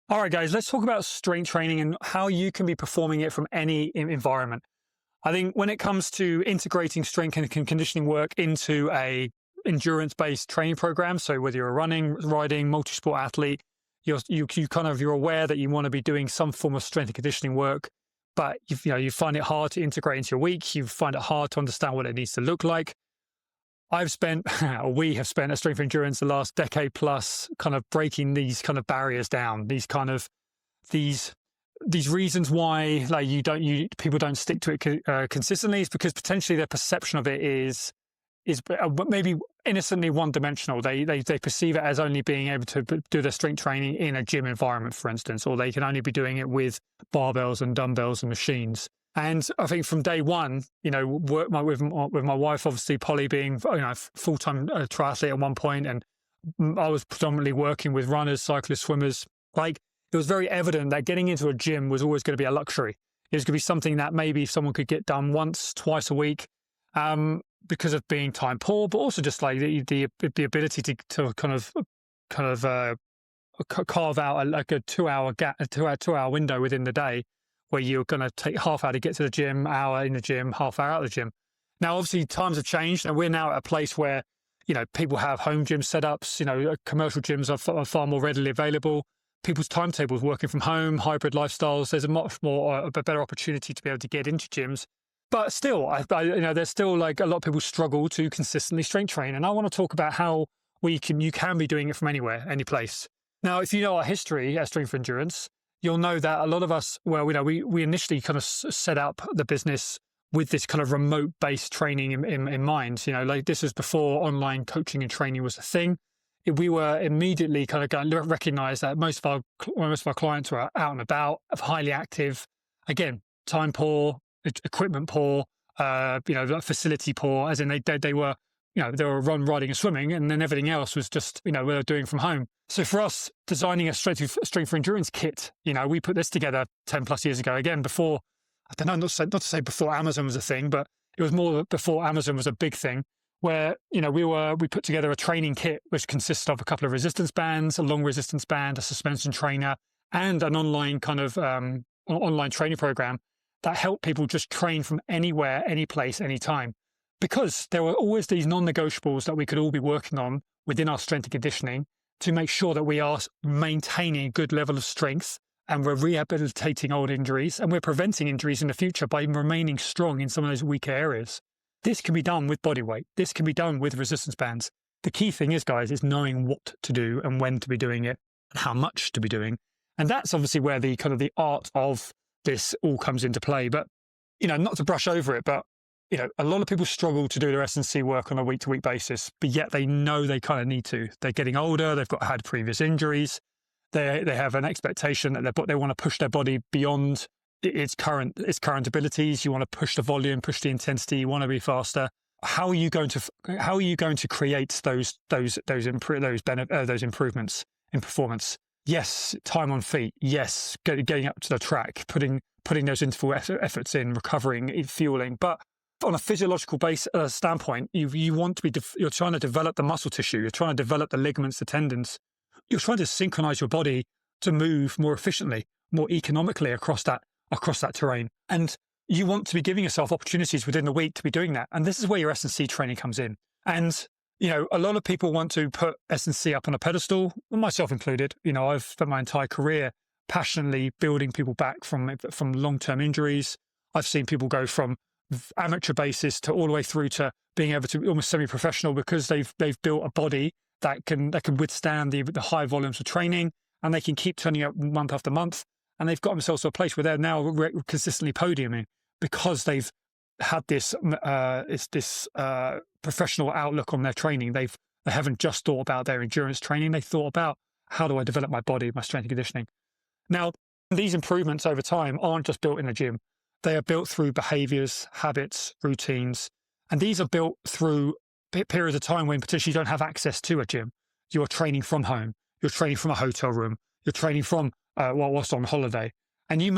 All right, guys, let's talk about strength training and how you can be performing it from any environment. I think when it comes to integrating strength and conditioning work into a endurance-based training program, so whether you're a running, riding, multi-sport athlete, you're aware that you want to be doing some form of strength and conditioning work, but you find it hard to integrate into your week. You find it hard to understand what it needs to look like. I've spent, or we have spent at Strength for Endurance the last decade plus kind of breaking these kind of barriers down, these reasons why like people don't stick to it consistently is because potentially their perception of it is maybe innocently one dimensional. They perceive it as only being able to do their strength training in a gym environment, for instance, or they can only be doing it with barbells and dumbbells and machines. And I think from day one, with my wife, obviously Polly being full-time triathlete at one point, and I was predominantly working with runners, cyclists, swimmers. Like, it was very evident that getting into a gym was always going to be a luxury. It was going to be something that maybe someone could get done once, twice a week, because of being time poor, but also just like the ability to kind of carve out a 2 hour gap, a 2 hour window within the day, where you're going to take half hour to get to the gym, hour in the gym, half hour out of the gym. Now, obviously, times have changed, and we're now at a place where, people have home gym setups, commercial gyms are far more readily available. People's timetables, working from home, hybrid lifestyles, there's a much more, a better opportunity to be able to get into gyms. But still, there's still like a lot of people struggle to consistently strength train. And I want to talk about how you can be doing it from anywhere, any place. Now, if you know our history at Strength for Endurance, you'll know that a lot of us, we initially kind of set up the business with this kind of remote-based training in mind. Like this was before online coaching and training was a thing. We were immediately kind of going to recognize that most of our clients were out and about, highly active, again, time poor, equipment poor, facility poor, as in they were, they were riding and swimming, and then everything else was just, we were doing from home. So for us, designing a strength for endurance kit, we put this together 10 plus years ago. Again, before, I don't know, not to say before Amazon was a thing, but it was more before Amazon was a big thing, where, we put together a training kit, which consisted of a couple of resistance bands, a long resistance band, a suspension trainer, and an online kind of online training program that helped people just train from anywhere, any place, anytime. Because there were always these non-negotiables that we could all be working on within our strength and conditioning to make sure that we are maintaining a good level of strength, and we're rehabilitating old injuries, and we're preventing injuries in the future by remaining strong in some of those weaker areas. This can be done with body weight. This can be done with resistance bands. The key thing is, guys, is knowing what to do and when to be doing it and how much to be doing. And that's obviously where the kind of the art of this all comes into play. But, not to brush over it, but a lot of people struggle to do their S&C work on a week-to-week basis, but yet they know they kind of need to. They're getting older. They've had previous injuries. They have an expectation that they want to push their body beyond its current abilities. You want to push the volume, push the intensity. You want to be faster. How are you going to create those improvements in performance? Yes, time on feet. Yes, getting up to the track, putting those interval efforts in, recovering, fueling, but on a physiological standpoint, you're trying to develop the muscle tissue. You're trying to develop the ligaments, the tendons. You're trying to synchronize your body to move more efficiently, more economically across that terrain. And you want to be giving yourself opportunities within the week to be doing that. And this is where your S&C training comes in. And, a lot of people want to put S&C up on a pedestal, myself included. I've spent my entire career passionately building people back from long-term injuries. I've seen people go from amateur basis to all the way through to being able to be almost semi-professional because they've built a body that can withstand the high volumes of training, and they can keep turning up month after month, and they've got themselves to a place where they're now consistently podiuming because they've had this professional outlook on their training. They haven't just thought about their endurance training. They thought about, how do I develop my body, my strength and conditioning? Now, these improvements over time aren't just built in the gym. They are built through behaviors, habits, routines, and these are built through periods of time when potentially you don't have access to a gym. You're training from home. You're training from a hotel room. You're training from whilst on holiday. And we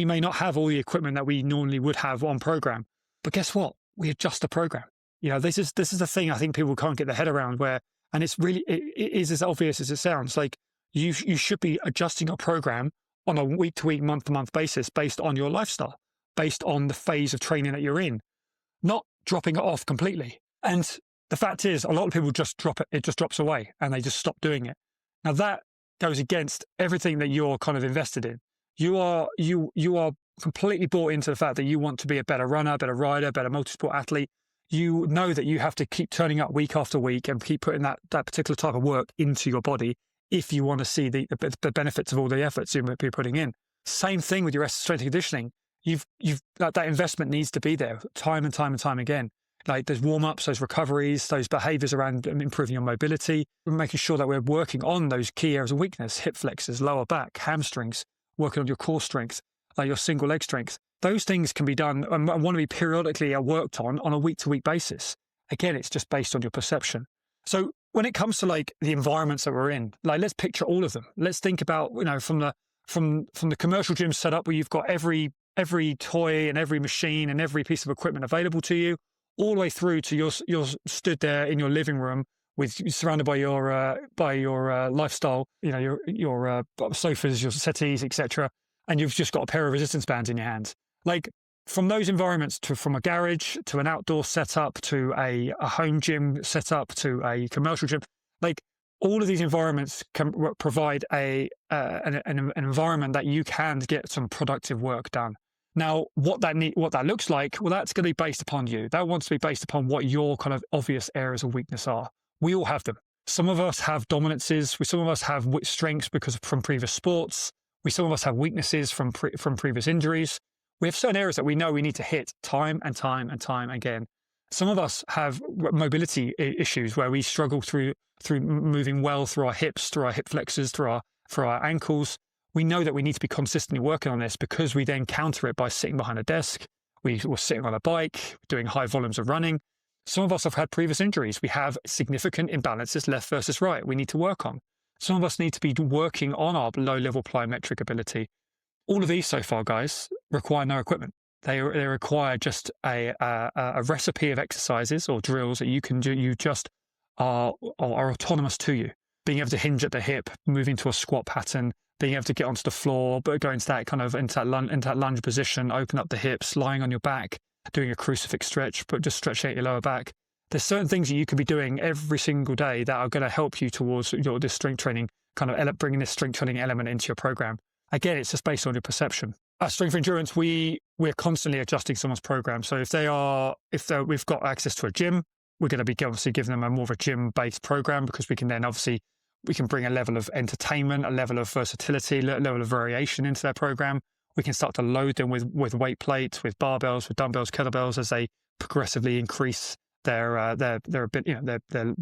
may not have all the equipment that we normally would have on program, but guess what? We adjust the program. This is the thing I think people can't get their head around, and it is as obvious as it sounds. Like, You should be adjusting your program on a week-to-week, month-to-month basis based on your lifestyle, based on the phase of training that you're in, not dropping it off completely. And the fact is, a lot of people just drop it. It just drops away and they just stop doing it. Now that goes against everything that you're kind of invested in. You are completely bought into the fact that you want to be a better runner, better rider, better multisport athlete. You know that you have to keep turning up week after week and keep putting that particular type of work into your body if you want to see the benefits of all the efforts you're putting in. Same thing with your strength and conditioning. That investment needs to be there time and time and time again. Like those warm-ups, those recoveries, those behaviors around improving your mobility, making sure that we're working on those key areas of weakness, hip flexors, lower back, hamstrings, working on your core strength, like your single leg strength. Those things can be done and want to be periodically worked on a week-to-week basis. Again, it's just based on your perception. So when it comes to like the environments that we're in, like let's picture all of them. Let's think about, from the commercial gym setup where you've got every toy and every machine and every piece of equipment available to you, all the way through to you're stood there in your living room surrounded by your lifestyle, your sofas, your settees, etc., and you've just got a pair of resistance bands in your hands. Like from those environments from a garage to an outdoor setup to a home gym setup to a commercial gym, like all of these environments can provide an environment that you can get some productive work done. Now, what that looks like, well, that's going to be based upon you. That wants to be based upon what your kind of obvious areas of weakness are. We all have them. Some of us have dominances. Some of us have strengths from previous sports. Some of us have weaknesses from previous injuries. We have certain areas that we know we need to hit time and time and time again. Some of us have mobility issues where we struggle through moving well through our hips, through our hip flexors, through our ankles. We know that we need to be consistently working on this because we then counter it by sitting behind a desk. We're sitting on a bike, doing high volumes of running. Some of us have had previous injuries. We have significant imbalances left versus right we need to work on. Some of us need to be working on our low-level plyometric ability. All of these so far, guys, require no equipment. They require just a recipe of exercises or drills that you can do. You just are autonomous to you. Being able to hinge at the hip, moving to a squat pattern, being able to get onto the floor, but go into that lunge position, open up the hips, lying on your back, doing a crucifix stretch, but just stretching out your lower back. There's certain things that you could be doing every single day that are going to help you towards this strength training, kind of bringing this strength training element into your program. Again, it's just based on your perception. At Strength for Endurance, we're constantly adjusting someone's program. So if we've got access to a gym, we're going to be obviously giving them more of a gym-based program because we can bring a level of entertainment, a level of versatility, a level of variation into their program. We can start to load them with weight plates, with barbells, with dumbbells, kettlebells as they progressively increase their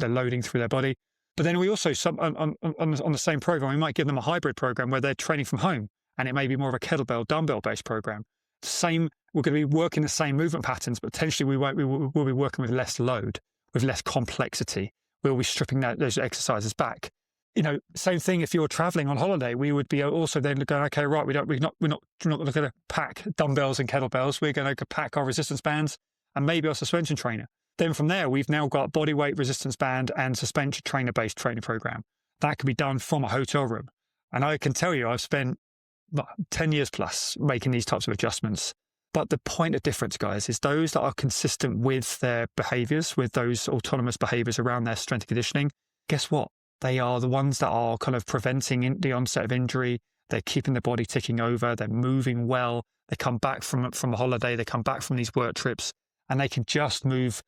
loading through their body. But then we also on the same program, we might give them a hybrid program where they're training from home, and it may be more of a kettlebell, dumbbell based program. We're going to be working the same movement patterns, but potentially we'll be working with less load, with less complexity. We'll be stripping those exercises back. Same thing if you're traveling on holiday, we would be also then going, okay, right, we're not going to pack dumbbells and kettlebells. We're going to pack our resistance bands and maybe our suspension trainer. Then from there, we've now got body weight resistance band and suspension trainer based training program. That can be done from a hotel room. And I can tell you, I've spent 10 years plus making these types of adjustments. But the point of difference, guys, is those that are consistent with their behaviors, with those autonomous behaviors around their strength and conditioning, guess what? They are the ones that are kind of preventing the onset of injury. They're keeping the body ticking over. They're moving well. They come back from a holiday. They come back from these work trips, and they can just move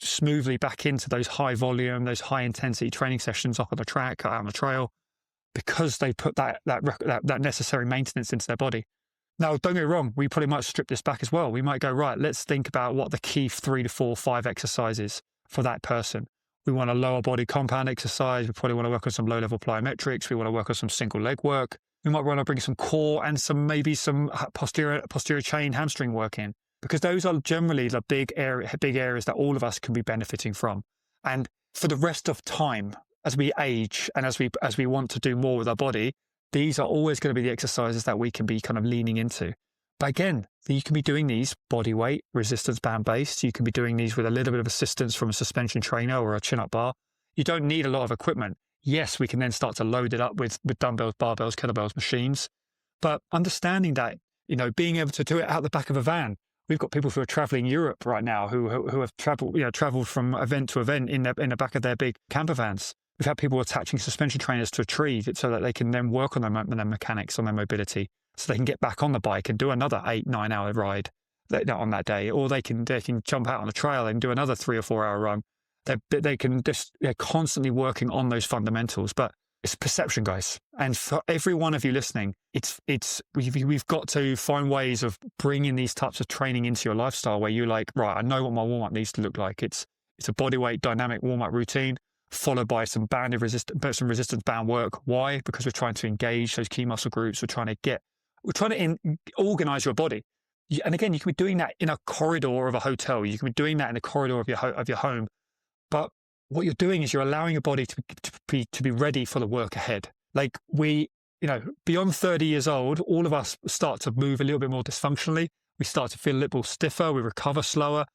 smoothly back into those high volume, those high intensity training sessions up on the track, out on the trail, because they put that necessary maintenance into their body. Now, don't get me wrong, we pretty much strip this back as well. We might go, right, let's think about what the key 3 to 4, 5 exercises for that person. We want a lower body compound exercise. We probably want to work on some low-level plyometrics. We want to work on some single leg work. We might want to bring some core and maybe some posterior chain hamstring work in, because those are generally the big areas that all of us can be benefiting from. And for the rest of time, as we age and as we want to do more with our body, these are always going to be the exercises that we can be kind of leaning into. But again, you can be doing these body weight, resistance band based. You can be doing these with a little bit of assistance from a suspension trainer or a chin-up bar. You don't need a lot of equipment. Yes, we can then start to load it up with dumbbells, barbells, kettlebells, machines. But understanding that, being able to do it out the back of a van. We've got people who are traveling Europe right now who have traveled from event to event in the back of their big camper vans. We've had people attaching suspension trainers to a tree so that they can then work on their mechanics, on their mobility, so they can get back on the bike and do another 8-9 hour ride on that day, or they can jump out on a trail and do another 3 or 4 hour run. They're constantly working on those fundamentals, but it's perception, guys. And for every one of you listening, we've got to find ways of bringing these types of training into your lifestyle where you're like, right, I know what my warm up needs to look like. It's a bodyweight dynamic warm up routine followed by some resistance band work. Why? Because we're trying to engage those key muscle groups. We're trying to organize your body. And again, you can be doing that in a corridor of a hotel. You can be doing that in the corridor of your home. But what you're doing is you're allowing your body to be ready for the work ahead. Like beyond 30 years old, all of us start to move a little bit more dysfunctionally. We start to feel a little sutiffer. We recover slower.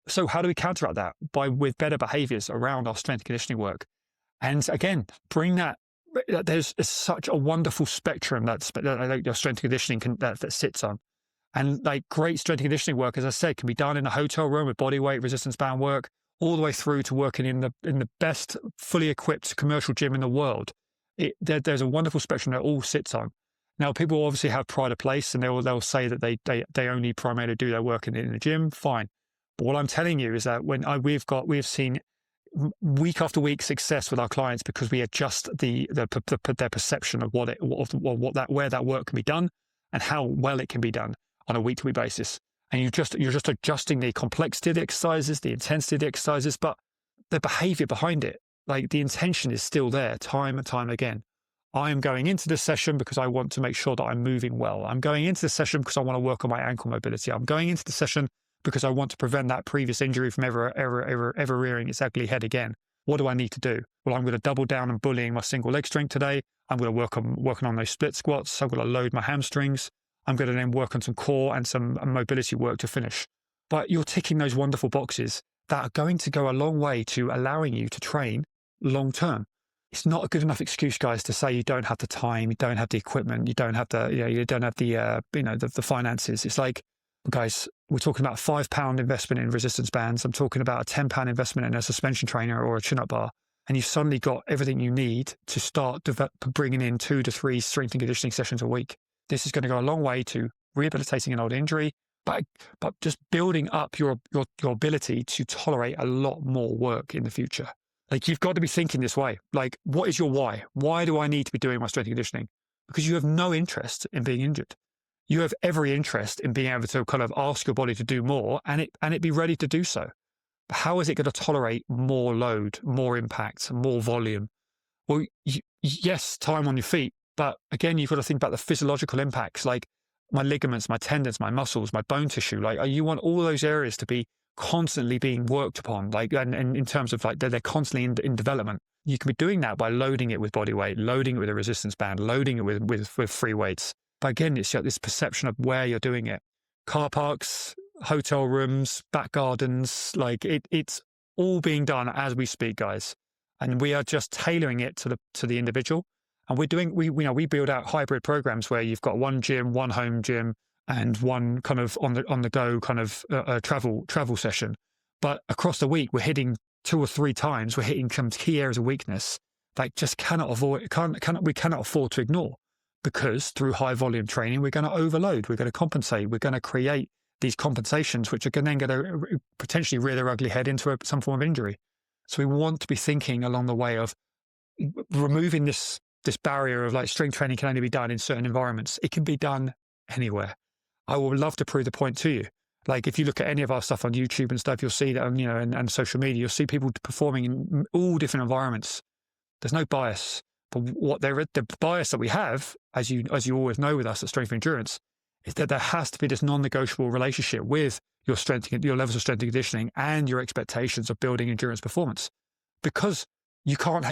So how do we counteract that? With better behaviors around our strength and conditioning work. And again, bring that. There's such a wonderful spectrum that your strength and conditioning that sits on. And like great strength and conditioning work, as I said, can be done in a hotel room with body weight, resistance band work, all the way through to working in the best fully equipped commercial gym in the world. There's a wonderful spectrum that all sits on. Now, people obviously have pride of place, and they'll say that they only primarily do their work in the gym. Fine, but what I'm telling you is that we've seen week after week success with our clients because we adjust their perception of where that work can be done and how well it can be done on a week-to-week basis. And you're just adjusting the complexity of the exercises, the intensity of the exercises, but the behavior behind it, like the intention is still there time and time again. I am going into this session because I want to make sure that I'm moving well. I'm going into the session because I want to work on my ankle mobility. I'm going into the session because I want to prevent that previous injury from ever rearing its ugly head again. What do I need to do? Well, I'm going to double down on bullying my single leg strength today. I'm going to working on those split squats. I'm going to load my hamstrings. I'm going to then work on some core and some mobility work to finish. But you're ticking those wonderful boxes that are going to go a long way to allowing you to train long term. It's not a good enough excuse, guys, to say you don't have the time, you don't have the equipment, you don't have the finances. It's like, guys, we're talking about a £5 investment in resistance bands. I'm talking about a £10 investment in a suspension trainer or a chin-up bar. And you've suddenly got everything you need to start bringing in 2 to 3 strength and conditioning sessions a week. This is going to go a long way to rehabilitating an old injury, but just building up your ability to tolerate a lot more work in the future. Like, you've got to be thinking this way. Like, what is your why? Why do I need to be doing my strength and conditioning? Because you have no interest in being injured. You have every interest in being able to kind of ask your body to do more and it be ready to do so. But how is it going to tolerate more load, more impact, more volume? Well, yes, time on your feet. But again, you've got to think about the physiological impacts, like my ligaments, my tendons, my muscles, my bone tissue. Like, you want all those areas to be constantly being worked upon, like, and in terms of like they're constantly in development. You can be doing that by loading it with body weight, loading it with a resistance band, loading it with free weights. But again, it's this perception of where you're doing it. Car parks, hotel rooms, back gardens, like it's all being done as we speak, guys. And we are just tailoring it to the individual. And we build out hybrid programs where you've got one gym, one home gym, and one kind of on the go kind of travel session. But across the week, we're hitting 2 or 3 times. We're hitting some key areas of weakness that just we cannot afford to ignore, because through high volume training, we're going to overload. We're going to compensate. We're going to create these compensations, which are then going to potentially rear their ugly head into some form of injury. So we want to be thinking along the way of removing this barrier of like strength training can only be done in certain environments. It can be done anywhere. I would love to prove the point to you. Like, if you look at any of our stuff on YouTube and stuff, you'll see that, and social media, you'll see people performing in all different environments. There's no bias. But the bias that we have, as you always know with us at Strength and Endurance, is that there has to be this non-negotiable relationship with your levels of strength and conditioning and your expectations of building endurance performance. Because you can't.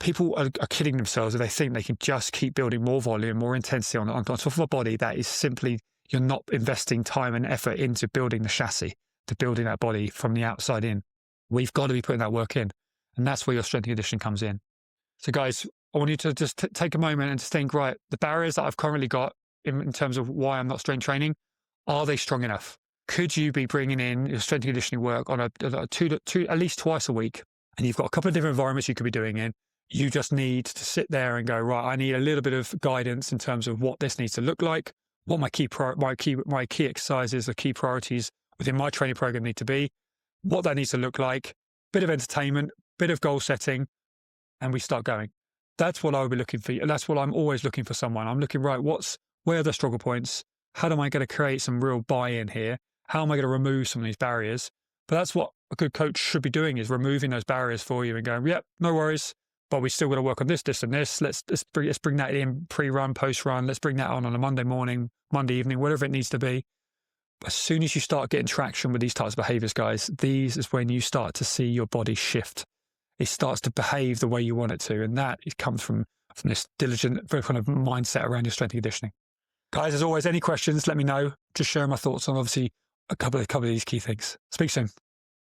People are kidding themselves if they think they can just keep building more volume, more intensity on top of a body that is simply, you're not investing time and effort into building the chassis, to building that body from the outside in. We've got to be putting that work in. And that's where your strength and conditioning comes in. So guys, I want you to just take a moment and to think, right, the barriers that I've currently got in terms of why I'm not strength training, are they strong enough? Could you be bringing in your strength and conditioning work on a two, at least twice a week? And you've got a couple of different environments you could be doing in. You just need to sit there and go, right, I need a little bit of guidance in terms of what this needs to look like, what my key exercises, the key priorities within my training program need to be, what that needs to look like, bit of entertainment, bit of goal setting, and we start going. That's what I would be looking for. That's what I'm always looking for someone. I'm looking, right, where are the struggle points? How am I going to create some real buy-in here? How am I going to remove some of these barriers? But that's what a good coach should be doing, is removing those barriers for you and going, yep, no worries, but we still got to work on this, this, and this. Let's bring that in pre-run, post-run. Let's bring that on a Monday morning, Monday evening, whatever it needs to be. As soon as you start getting traction with these types of behaviors, guys, these is when you start to see your body shift. It starts to behave the way you want it to. And that it comes from this diligent kind of mindset around your strength and conditioning. Guys, as always, any questions, let me know. Just sharing my thoughts on obviously a couple of these key things. Speak soon.